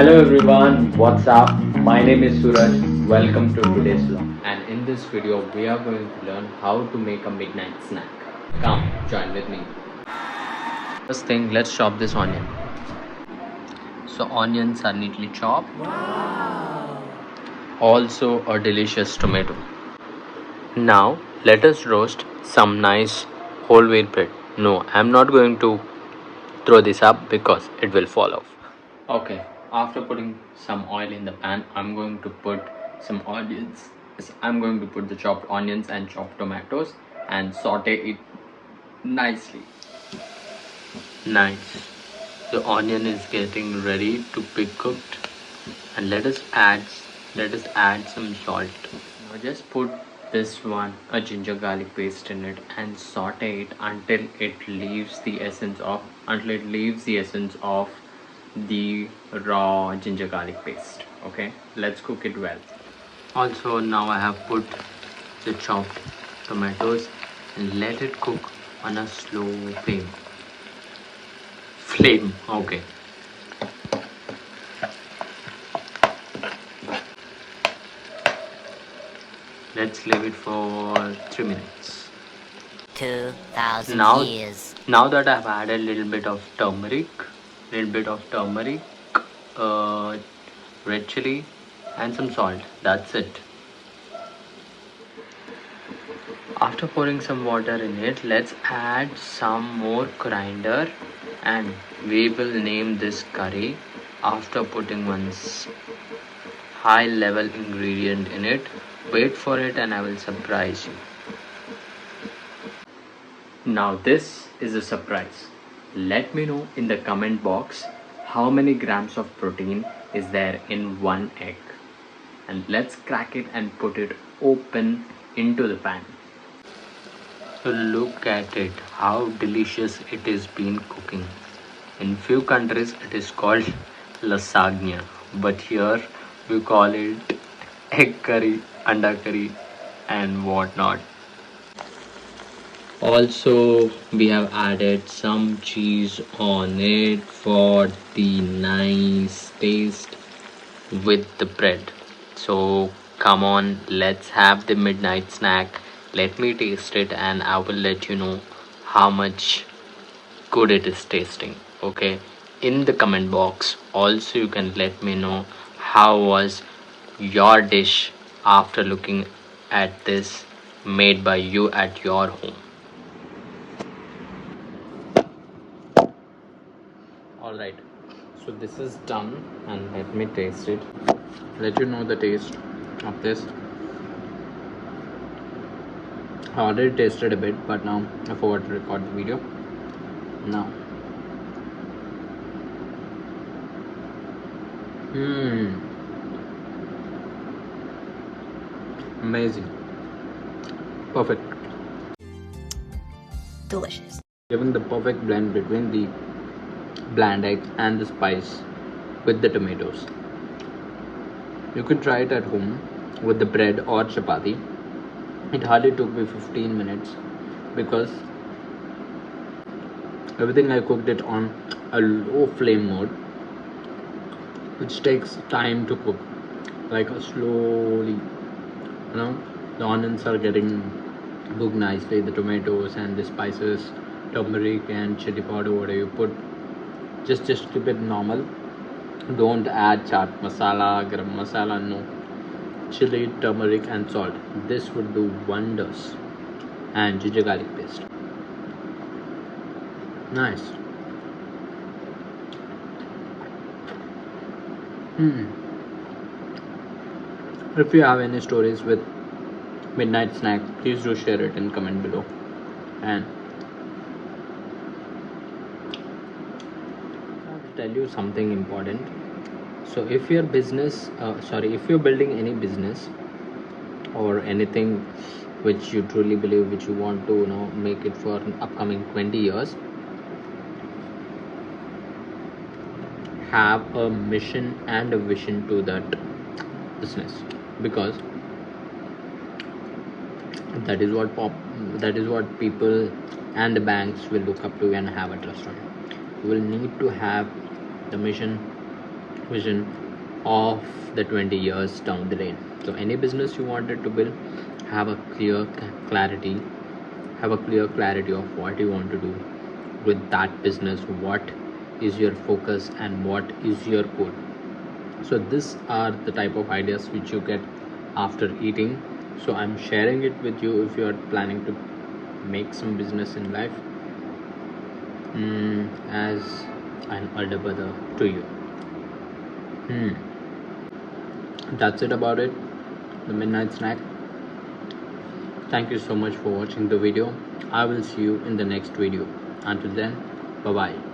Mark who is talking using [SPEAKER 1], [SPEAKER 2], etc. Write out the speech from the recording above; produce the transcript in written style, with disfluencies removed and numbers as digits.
[SPEAKER 1] Hello everyone, what's up? My name is Suraj. Welcome to today's vlog. And in this video, we are going to learn how to make a midnight snack. Come, join with me. First thing, let's chop this onion. So onions are neatly chopped. Wow. Also a delicious tomato. Now let us roast some nice whole wheat bread. No, I'm not going to throw this up because it will fall off. Okay, after putting some oil in the pan, I'm going to put some onions. I'm going to put the chopped onions and chopped tomatoes and saute it nicely. Nice. The onion is getting ready to be cooked, and let us add some salt. Now just put this one a ginger garlic paste in it and saute it until it leaves the essence of the raw ginger garlic paste. Okay, let's cook it well. Also, now I have put the chopped tomatoes and let it cook on a slow flame. Okay, let's leave it for 3 minutes.
[SPEAKER 2] 2,000
[SPEAKER 1] now
[SPEAKER 2] years.
[SPEAKER 1] now that I've added a little bit of turmeric, uh, red chili and some salt, that's it. After pouring some water in it, let's add some more coriander and we will name this curry after putting one high level ingredient in it. Wait for it and I will surprise you. Now this is a surprise. Let me know in the comment box how many grams of protein is there in one egg. And let's crack it and put it open into the pan. So look at it, how delicious it is been cooking. In few countries it is called lasagna, but here we call it egg curry, anda curry and whatnot. Also, we have added some cheese on it for the nice taste with the bread. So, come on, let's have the midnight snack. Let me taste it and I will let you know how much good it is tasting. Okay, in the comment box, also, you can let me know how was your dish after looking at this made by you at your home. Alright, so this is done and let me taste it. Let you know the taste of this. I already tasted a bit, but now I forgot to record the video. Now, amazing, perfect.
[SPEAKER 2] Delicious.
[SPEAKER 1] Giving the perfect blend between the bland egg and the spice with the tomatoes. You can try it at home with the bread or chapati. It hardly took me 15 minutes because everything I cooked it on a low flame mode, which takes time to cook, like slowly. The onions are getting cooked nicely, the tomatoes and the spices, turmeric and chili powder, whatever you put, just keep it normal. Don't add chaat masala, garam masala, no. Chili, turmeric and salt, this would do wonders. And ginger garlic paste. Nice. If you have any stories with midnight snack, please do share it in comment below. And I have to tell you something important. So if your if you're building any business or anything which you truly believe, which you want to make it for an upcoming 20 years, have a mission and a vision to that business, because that is what people and the banks will look up to and have a trust on. You will need to have the mission vision of the 20 years down the lane. So any business you wanted to build, have a clarity, have a clear clarity of what you want to do with that business, what is your focus and what is your goal. So these are the type of ideas which you get after eating. So I'm sharing it with you if you are planning to make some business in life, as an elder brother to you. That's it about it, the midnight snack. Thank you so much for watching the video. I will see you in the next video. Until then, bye bye.